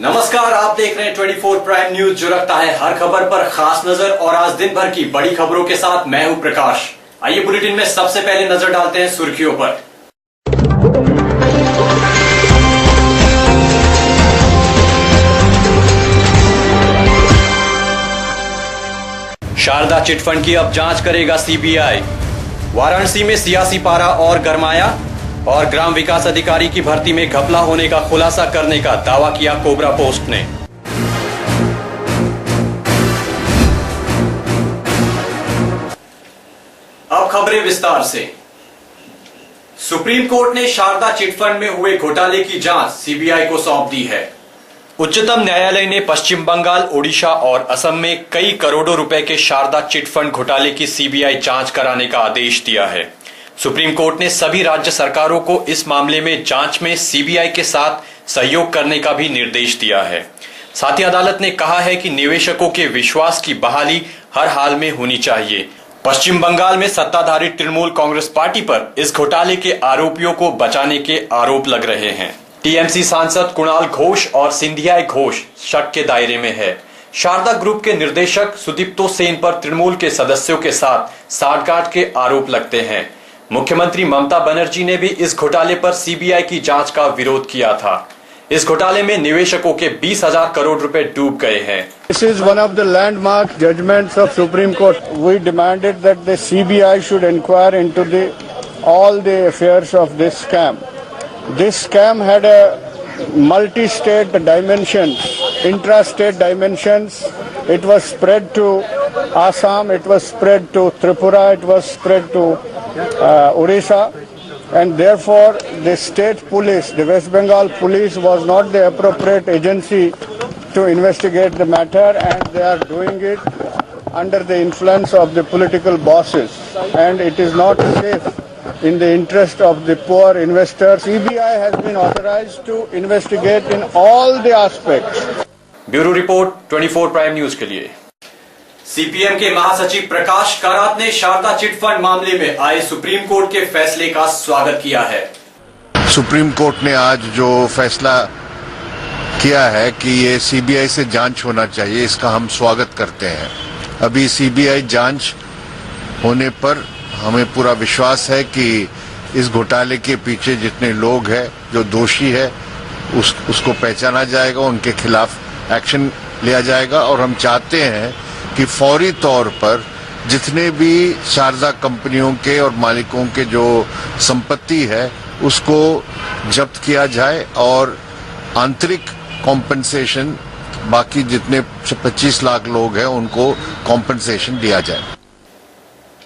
नमस्कार, आप देख रहे हैं 24 प्राइम न्यूज, जो रखता है हर खबर पर खास नजर। और आज दिन भर की बड़ी खबरों के साथ मैं हूं प्रकाश। आइए बुलेटिन में सबसे पहले नजर डालते हैं सुर्खियों पर। शारदा चिटफंड की अब जांच करेगा सीबीआई। वाराणसी में सियासी पारा और गरमाया और ग्राम विकास अधिकारी की भर्ती में घपला होने का खुलासा करने का दावा किया कोबरा पोस्ट ने। अब खबरें विस्तार से। सुप्रीम कोर्ट ने शारदा चिटफंड में हुए घोटाले की जांच सीबीआई को सौंप दी है। उच्चतम न्यायालय ने पश्चिम बंगाल, ओडिशा और असम में कई करोड़ों रुपए के शारदा चिटफंड घोटाले की सीबीआई जांच कराने का आदेश दिया है। सुप्रीम कोर्ट ने सभी राज्य सरकारों को इस मामले में जांच में सीबीआई के साथ सहयोग करने का भी निर्देश दिया है। साथ ही अदालत ने कहा है कि निवेशकों के विश्वास की बहाली हर हाल में होनी चाहिए। पश्चिम बंगाल में सत्ताधारी तृणमूल कांग्रेस पार्टी पर इस घोटाले के आरोपियों को बचाने के आरोप लग रहे हैं। टीएमसी सांसद कुणाल घोष और सिंधिया घोष शक के दायरे में है। शारदा ग्रुप के निर्देशक सुदीप्तो सेन पर तृणमूल के सदस्यों के साथ साठगांठ के आरोप लगते हैं। मुख्यमंत्री ममता बनर्जी ने भी इस घोटाले पर सीबीआई की जांच का विरोध किया था। इस घोटाले में निवेशकों के 20,000 करोड़ रुपए डूब गए हैं। This is one of the landmark judgments of Supreme Court. We demanded that the CBI should inquire into all the affairs of this scam. This scam had a multi-state dimensions, intra-state dimensions. It was spread to Assam, it was spread to Tripura, it was spread to Odisha, and therefore the state police, the West Bengal police, was not the appropriate agency to investigate the matter, and they are doing it under the influence of the political bosses, and it is not safe in the interest of the poor investors. CBI has been authorized to investigate in all the aspects. Bureau report 24 prime news के लिए। CPM के महासचिव प्रकाश कारात ने Sharda chit fund मामले में आए supreme court के फैसले का स्वागत किया है। सुप्रीम कोर्ट ने आज जो फैसला किया है कि ये सीबीआई से जांच होना चाहिए, इसका हम स्वागत करते हैं। अभी सीबीआई जांच होने पर हमें पूरा विश्वास है कि इस घोटाले के पीछे जितने लोग हैं, जो दोषी है, उसको पहचाना जाएगा, उनके खिलाफ एक्शन लिया जाएगा। और हम चाहते हैं कि फौरी तौर पर जितने भी शारदा कंपनियों के और मालिकों के जो संपत्ति है उसको जब्त किया जाए और आंतरिक कॉम्पेंसेशन, बाकी जितने 25 लाख लोग हैं उनको कॉम्पेंसेशन दिया जाए।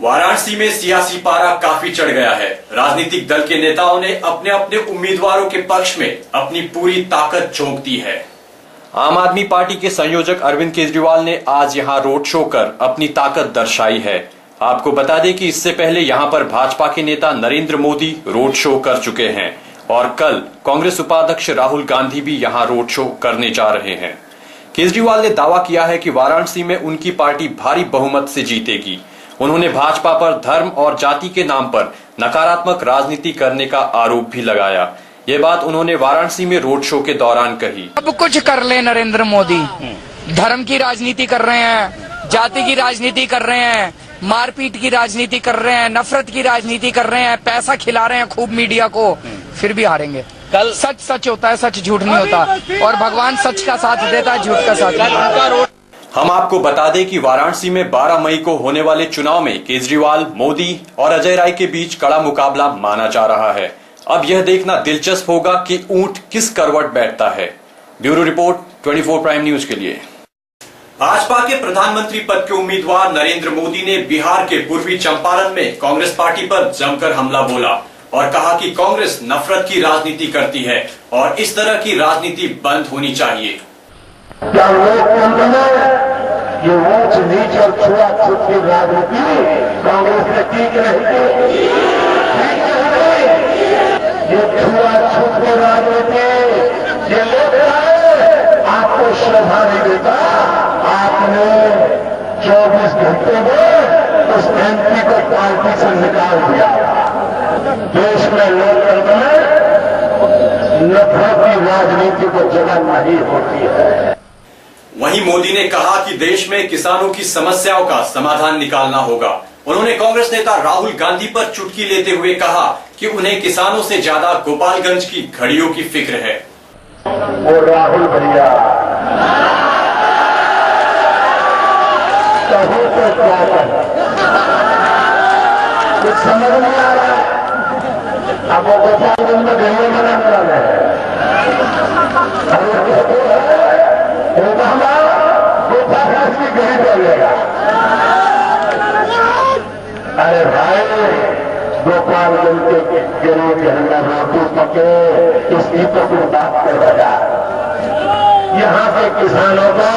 वाराणसी में सियासी पारा काफी चढ़ गया है। राजनीतिक दल के नेताओं ने अपने अपने उम्मीदवारों के पक्ष में अपनी पूरी ताकत झोंक दी है। आम आदमी पार्टी के संयोजक अरविंद केजरीवाल ने आज यहां रोड शो कर अपनी ताकत दर्शाई है। आपको बता दें कि इससे पहले यहां पर भाजपा के नेता नरेंद्र मोदी रोड शो कर चुके हैं और कल कांग्रेस उपाध्यक्ष राहुल गांधी भी यहां रोड शो करने जा रहे हैं। केजरीवाल ने दावा किया है कि वाराणसी में उनकी पार्टी भारी बहुमत से जीतेगी। उन्होंने भाजपा पर धर्म और जाति के नाम पर नकारात्मक राजनीति करने का आरोप भी लगाया। ये बात उन्होंने वाराणसी में रोड शो के दौरान कही। अब कुछ कर ले नरेंद्र मोदी, धर्म की राजनीति कर रहे हैं, जाति की राजनीति कर रहे हैं, मारपीट की राजनीति कर रहे हैं, नफरत की राजनीति कर रहे हैं, पैसा खिला रहे हैं खूब मीडिया को, फिर भी हारेंगे। कल सच सच होता है, सच झूठ नहीं होता, और भगवान सच का साथ देता है, झूठ का साथ। हम आपको बता दें कि वाराणसी में 12 मई को होने वाले चुनाव में केजरीवाल, मोदी और अजय राय के बीच कड़ा मुकाबला माना जा रहा है। अब यह देखना दिलचस्प होगा कि ऊंट किस करवट बैठता है। ब्यूरो रिपोर्ट 24 प्राइम न्यूज के लिए। भाजपा के प्रधानमंत्री पद के उम्मीदवार नरेंद्र मोदी ने बिहार के पूर्वी चंपारण में कांग्रेस पार्टी पर जमकर हमला बोला और कहा कि कांग्रेस नफरत की राजनीति करती है और इस तरह की राजनीति बंद होनी चाहिए। क्या लोकतंत्र में ये ऊंच नीच और छुआ-छूत की राजनीति कांग्रेस में ठीक रहेगी? ये छुआ-छूत की राजनीति, ये लोग आपको शोभा नहीं देता। आपने 24 घंटे में उस एमपी को पार्टी से निकाल दिया। देश में लोकतंत्र में नफरत की राजनीति को जगह नहीं होती है। वहीं मोदी ने कहा कि देश में किसानों की समस्याओं का समाधान निकालना होगा। उन्होंने कांग्रेस नेता राहुल गांधी पर चुटकी लेते हुए कहा कि उन्हें किसानों से ज्यादा गोपालगंज की घड़ियों की फिक्र है। वो राहुल भैया कहो तो क्या करें, कुछ समझ नहीं आ रहा। अब वो गोपालगंज में घड़ियां बनाने वाले हैं। गोपालगंज की घड़ी बोलेगा। अरे भाई, गोपालगंज के गरीब घर में रोटी पके, इसकी तो कोई बात कर रहा। यहाँ के किसानों को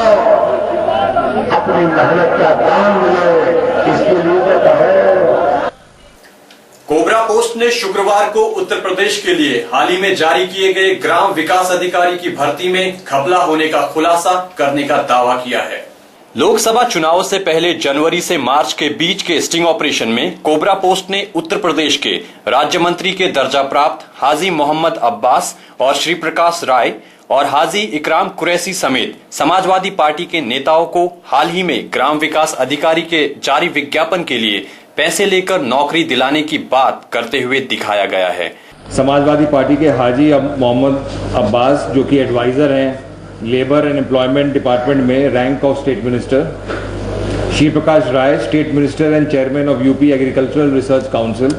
अपनी मेहनत का दाम मिले, इसके लिए तो कहे। कोबरा पोस्ट ने शुक्रवार को उत्तर प्रदेश के लिए हाल ही में जारी किए गए ग्राम विकास अधिकारी की भर्ती में घपला होने का खुलासा करने का दावा किया है। लोकसभा चुनाव से पहले जनवरी से मार्च के बीच के स्टिंग ऑपरेशन में कोबरा पोस्ट ने उत्तर प्रदेश के राज्य मंत्री के दर्जा प्राप्त हाजी मोहम्मद अब्बास और श्री प्रकाश राय और हाजी इकराम कुरैशी समेत समाजवादी पार्टी के नेताओं को हाल ही में ग्राम विकास अधिकारी के जारी विज्ञापन के लिए पैसे लेकर नौकरी दिलाने की बात करते हुए दिखाया गया है। समाजवादी पार्टी के हाजी मोहम्मद अब्बास, जो कि एडवाइजर हैं लेबर एंड एम्प्लॉयमेंट डिपार्टमेंट में rank of state minister, Shri Prakash Rai, state minister and chairman of UP agricultural research council,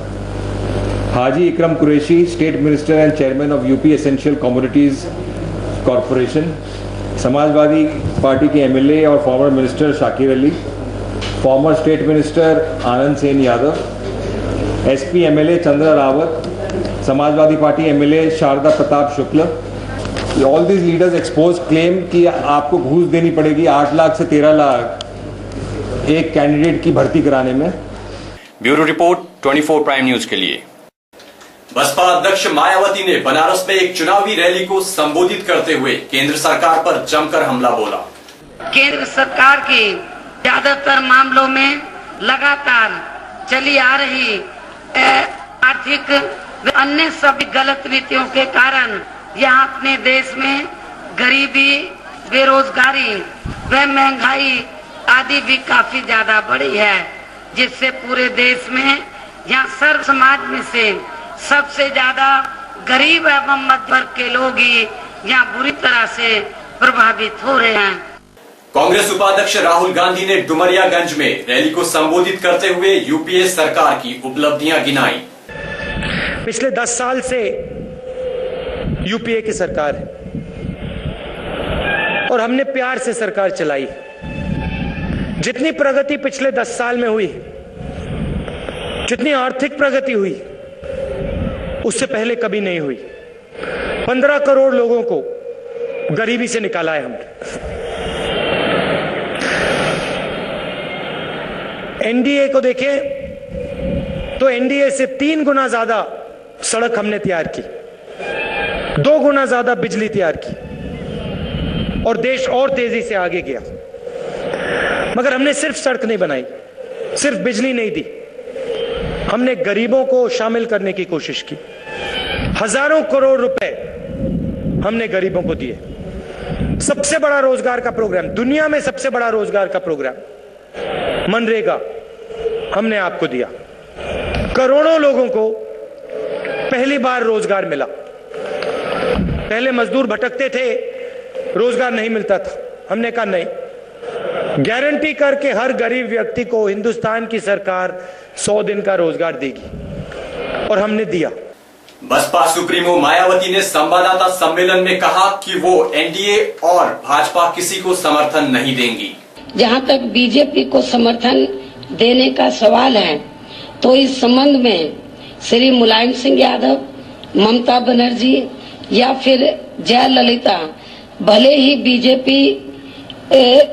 Haji Ikram Qureshi, state minister and chairman of UP essential commodities corporation, Samajwadi party के एमएलए और former minister Shakir Ali, former state minister Anand Sen Yadav, SP MLA Chandra Rawat, Samajwadi party MLA Sharda Pratap Shukla. All these leaders expose claim कि आपको घूस देनी पड़ेगी 8 लाख से 13 लाख एक candidate की भर्ती कराने में। ब्यूरो रिपोर्ट 24 प्राइम न्यूज के लिए। बसपा अध्यक्ष मायावती ने बनारस में एक चुनावी रैली को संबोधित करते हुए केंद्र सरकार पर जमकर हमला बोला। केंद्र सरकार की ज्यादातर मामलों में लगातार चली आ रही आर्थिक व अन्य सभी गलत नीतियों के कारण यहाँ अपने देश में गरीबी, बेरोजगारी व महंगाई आदि भी काफी ज्यादा बढ़ी है, जिससे पूरे देश में यहाँ सर्व समाज में से सबसे ज्यादा गरीब एवं मध्य वर्ग के लोग ही यहाँ बुरी तरह से प्रभावित हो रहे हैं। कांग्रेस उपाध्यक्ष राहुल गांधी ने डुमरियागंज में रैली को संबोधित करते हुए यूपीए सरकार की उपलब्धियां गिनाई। पिछले 10 साल से यूपीए की सरकार है और हमने प्यार से सरकार चलाई। जितनी प्रगति पिछले 10 साल में हुई, जितनी आर्थिक प्रगति हुई, उससे पहले कभी नहीं हुई। 15 करोड़ लोगों को गरीबी से निकाला है हमने। एनडीए को देखें तो एनडीए से 3 गुना ज्यादा सड़क हमने तैयार की, 2 गुना ज्यादा बिजली तैयार की और देश और तेजी से आगे गया। मगर हमने सिर्फ सड़क नहीं बनाई, सिर्फ बिजली नहीं दी, हमने गरीबों को शामिल करने की कोशिश की। हजारों करोड़ रुपए हमने गरीबों को दिए। सबसे बड़ा रोजगार का प्रोग्राम, दुनिया में सबसे बड़ा रोजगार का प्रोग्राम मनरेगा हमने आपको दिया। करोड़ों लोगों को पहली बार रोजगार मिला। पहले मजदूर भटकते थे, रोजगार नहीं मिलता था। हमने कहा नहीं, गारंटी करके हर गरीब व्यक्ति को हिंदुस्तान की सरकार 100 दिन का रोजगार देगी और हमने दिया। बसपा सुप्रीमो मायावती ने संवाददाता सम्मेलन में कहा कि वो एनडीए और भाजपा किसी को समर्थन नहीं देंगी। जहां तक बीजेपी को समर्थन देने का सवाल है तो इस संबंध में श्री मुलायम सिंह यादव, ममता बनर्जी या फिर जयललिता भले ही बीजेपी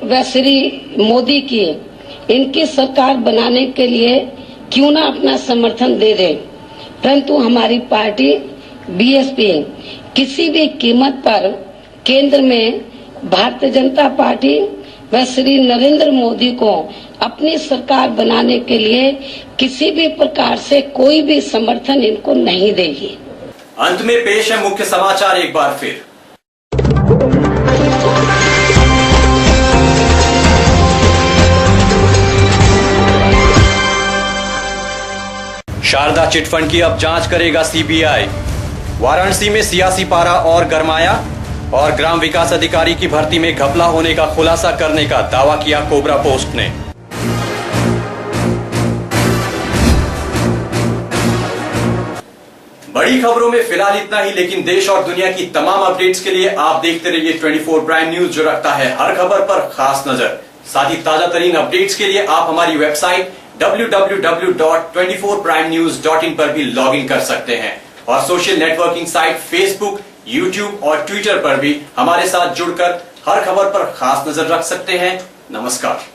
व श्री मोदी की इनकी सरकार बनाने के लिए क्यों ना अपना समर्थन दे दे, परंतु हमारी पार्टी बीएसपी किसी भी कीमत पर केंद्र में भारतीय जनता पार्टी व श्री नरेंद्र मोदी को अपनी सरकार बनाने के लिए किसी भी प्रकार से कोई भी समर्थन इनको नहीं देगी। अंत में पेश है मुख्य समाचार एक बार फिर। शारदा चिटफंड की अब जांच करेगा सीबीआई। वाराणसी में सियासी पारा और गरमाया और ग्राम विकास अधिकारी की भर्ती में घपला होने का खुलासा करने का दावा किया कोबरा पोस्ट ने। बड़ी खबरों में फिलहाल इतना ही, लेकिन देश और दुनिया की तमाम अपडेट्स के लिए आप देखते रहिए 24 प्राइम न्यूज, जो रखता है हर खबर पर खास नजर। साथ ही ताजा तरीन अपडेट्स के लिए आप हमारी वेबसाइट www.24primenews.in पर भी लॉग इन कर सकते हैं और social networking site Facebook, YouTube और ट्विटर पर भी हमारे साथ जुड़कर हर खबर पर खास नजर रख सकते हैं। नमस्कार।